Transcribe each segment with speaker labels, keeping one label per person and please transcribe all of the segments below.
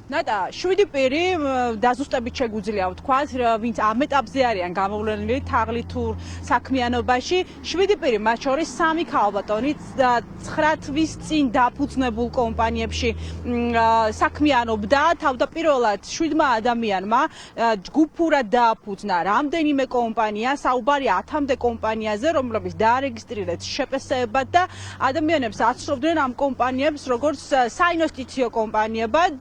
Speaker 1: ნატა, 7 პირი დაზუსტებით შეგვიძლია ვთქვათ, ვინც ამ ეტაპზე არიან გამოვლენილი თაღლითურ საქმიანობაში. 7 პირი, მათ შორის 3 ქალბატონი 9 თვის წინ დაფუძნებულ კომპანიებში საქმიანობდა. თავდაპირველად 7 ადამიანმა ჯგუფურად დააფუძნა რამდენიმე კომპანია, საუბარია 10-მდე კომპანიაზე, რომლებიც დაარეგისტრირეს შეპსებად და ადამიანებს აცნობდნენ ამ კომპანიებს როგორც საინვესტიციო კომპანიებად.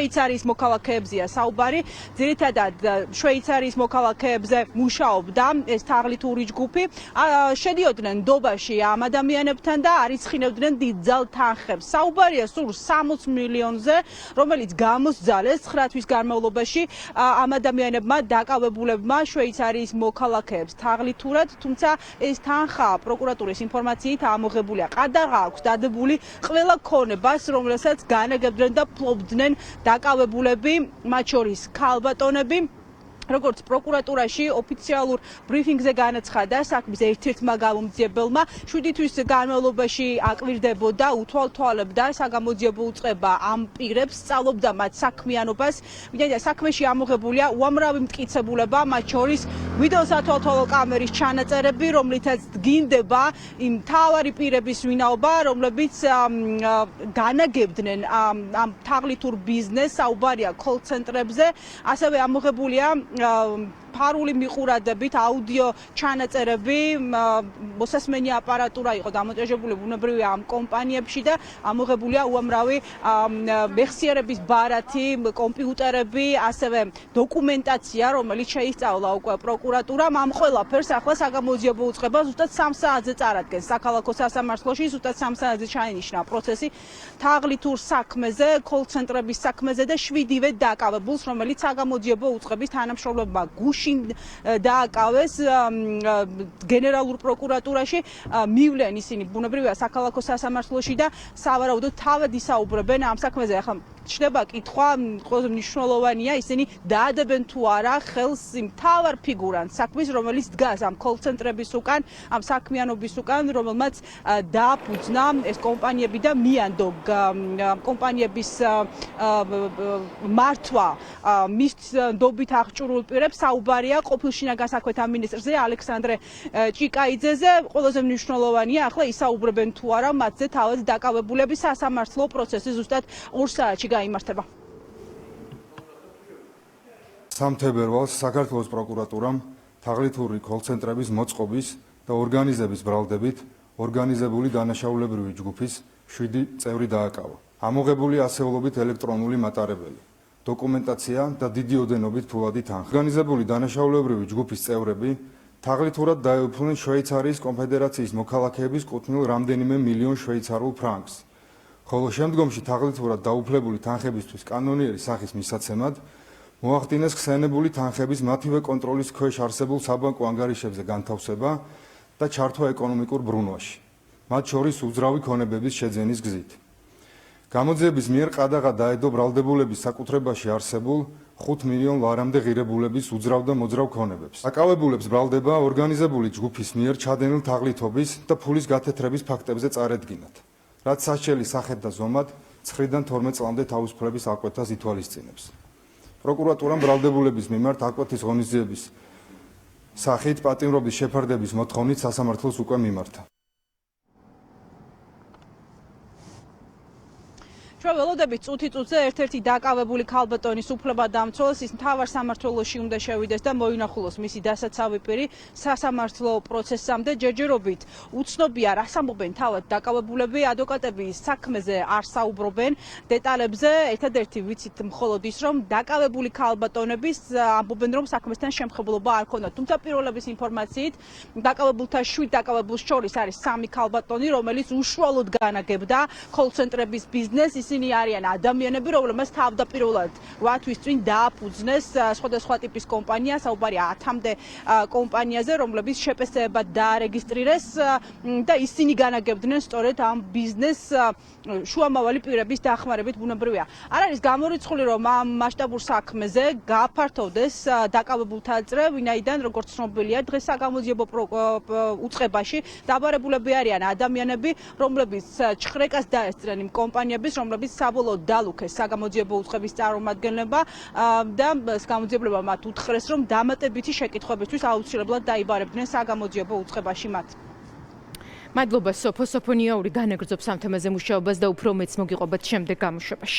Speaker 1: შვეიცარიის მოქალაქეებზეა საუბარი, ძირითადად შვეიცარიის მოქალაქეებზე მუშაობდა ეს თაღლითური ჯგუფი, შედიოდნენ ნდობაში ამ ადამიანებთან და არიცხინებდნენ დიდძალ თანხებს. საუბარია სულ 60 მილიონზე, რომელიც გამოსძალეს 9 თვის განმავლობაში ამ ადამიანებმა დაკავებულებმა შვეიცარიის მოქალაქეებს თაღლითურად, თუმცა ეს თანხა პროკურატურის ინფორმაციით ამოღებულია. ყადაღა აქვს დადებული ყველა ქონებას, რომელსაც განაგებდნენ და ფლობდნენ დაკავებულები, მათ შორის ქალბატონები. როგორც პროკურატურაში ოფიციალურ ბრიფინგზე განაცხადა საქმის ერთ-ერთმა გამომძიებელმა, 7 თვის განმავლობაში აკვირდებოდა, უთვალთვალებდა საგამოძიებო უწყება ამ პირებს, სწავლობდა მათ საქმიანობას. ვინაიდან საქმეში ამოღებულია უამრავი მტკიცებულება, მათ შორის ვიდეო სათვალთვალო კამერის ჩანაწერები, რომლითაც დგინდება იმ მთავარი პირების ვინაობა, რომლებიც განაგებდნენ ამ თაღლითურ ბიზნესს, საუბარია კოლ-ცენტრებზე, ასევე ამოღებულია ფარული მიყურადებით აუდიო ჩანაწერები, მოსასმენი აპარატურა იყო დამონტაჟებული ბუნებრივია ამ კომპანიებში და ამოღებულია უამრავი მეხსიერების ბარათი, კომპიუტერები, ასევე დოკუმენტაცია, რომელიც შეისწავლა უკვე პროკურატურამ. ამ ყველაფერს ახლა საგამოძიებო უწყება ზუსტად 3 საათზე წარადგენს საქალაქო სასამართლოში, ზუსტად 3 საათზე ჩაინიშნა პროცესი თაღლითურ საქმეზე, კოლ-ცენტრების საქმეზე და 7-ვე დაკავებულს, რომელიც საგამოძიებო უწყების თანამშრომლებმა გუშინ დააკავეს გენერალურ პროკურატურაში, მივლენ ისინი ბუნებრივია საქალაქო სასამართლოში და სავარაუდოდ თავად ისაუბრებენ ამ საქმეზე. ახლა ჩნდება კითხვა, ყველაზე მნიშვნელოვანია ისინი დაადებენ თუ არა ხელს იმ მთავარ ფიგურანტს საქმის, რომელიც დგას ამ კოლ-ცენტრების უკან, ამ საქმიანობის უკან, რომელმაც დააფუძნა ეს კომპანიები და მიანდო კომპანიების მართვა მის ნდობით აღჭურვილ პირებს. საუბარია ყოფილ შინაგან საქმეთა მინისტრზე ალექსანდრე ჭიკაიძეზე. ყველაზე მნიშვნელოვანია ახლა ისაუბრებენ თუ არა მათზე თავად დაკავებულები. სასამართლო პროცესი ზუსტად 2 საათში გაიმართება.
Speaker 2: 3 თებერვალს საქართველოს პროკურატურამ თაღლითური კოლ-ცენტრების მოწყობის და ორგანიზების ბრალდებით ორგანიზებული დანაშაულებრივი ჯგუფის 7 წევრი დააკავა. ამოღებული ასეულობით ელექტრონული მატარებელი, დოკუმენტაცია და დიდი ოდენობით ფულადი თანხა. ორგანიზებული დანაშაულებრივი ჯგუფის წევრები თაღლითურად დაეუფლნენ შვეიცარიის კონფედერაციის მოქალაქეების კუთვნილ რამდენიმე მილიონ შვეიცარულ ფრანკს. ხოლო შემდგომში თაღლითურად დაუფლებული თანხებისთვის კანონიერი სახის მისაცემად მოახდინეს ხსენებული თანხების მათივე კონტროლის ქვეშ არსებულ საბანკო ანგარიშებზე განთავსება და ჩართვა ეკონომიკურ ბრუნვაში, მათ შორის უძრავი ქონებების შეძენის გზით. გამოძიების მიერ ყადაღა დაედო ბრალდებულების საკუთრებაში არსებულ 5 მილიონ ლარამდე ღირებულების უძრავ და მოძრავ ქონებებს. დაკავებულებს ბრალდება ორგანიზებული ჯგუფის მიერ ჩადენილ თაღლითობის და ფულის გათეთრების ფაქტებზე წარედგინათ, რაც სასჯელის სახით და ზომად 9-დან 12 წლამდე თავისუფლების აღკვეთას ითვალისწინებს. პროკურატურამ ბრალდებულების მიმართ აღკვეთის ღონისძიების სახით პატიმრობის შეფარდების მოთხოვნით სასამართლოს უკვე მიმართა.
Speaker 1: ჩვენ ველოდებით წუთი-წუთზე ერთ-ერთი დაკავებული ქალბატონის უფლებადამცველს ის მთავარ სამმართველოში უნდა შევიდეს და მოინახულოს მისი დასაცავი პირი სასამართლო პროცესამდე. ჯერჯერობით უცნობია რას ამბობენ თავად დაკავებულები, ადვოკატები საქმეზე არ საუბრობენ დეტალებზე. ერთადერთი ვიცით მხოლოდ ის, რომ დაკავებული ქალბატონების ამბობენ, რომ საქმესთან შემხებლობა არ ქონდათ. თუმცა პირველების ინფორმაციით დაკავებულთა 7 დაკავებულს შორის არის 3 ქალბატონი, რომელიც უშუალოდ განაგებდა კოლ-ცენტრების ბიზნესს. ისინი არიან ადამიანები, რომლებმაც თავდაპირველად 8 თვის წინ დააფუძნეს სხვადასხვა ტიპის კომპანია, საუბარი 10-მდე კომპანიაზე, რომლებიც შეპესება დაარეგისტრირეს და ისინი განაგებდნენ სწორედ ამ ბიზნესს შუამავალი პირების დახმარებით. ბუნებრივია. არ არის გამორიცხული, რომ ამ მასშტაბურ საქმეზე გააფართოვდეს დაკავებულთა წრე, ვინაიდან როგორც ცნობილია, დღეს საგამოძიებო უწყებაში დაბარებულები არიან ადამიანები, რომლებიც ჩხრეკას დაესწრნენ იმ კომპანიების, რომლებიც საბოლოოდ დალუქეს საგამოძიებო უწყების წარმომადგენლობა და გამოძიებლებმა მათ უთხრეს, რომ დამატებითი შეკითხვებისთვის აუცილებლად დაიბარებდნენ საგამოძიებო უწყებაში მათ.
Speaker 3: მადლობა სოფო სოფონიაური განაგრძობს ამ თემაზე მუშაობას და უფრო მეც მოგიყვებათ შემდეგ გამოშვებაში.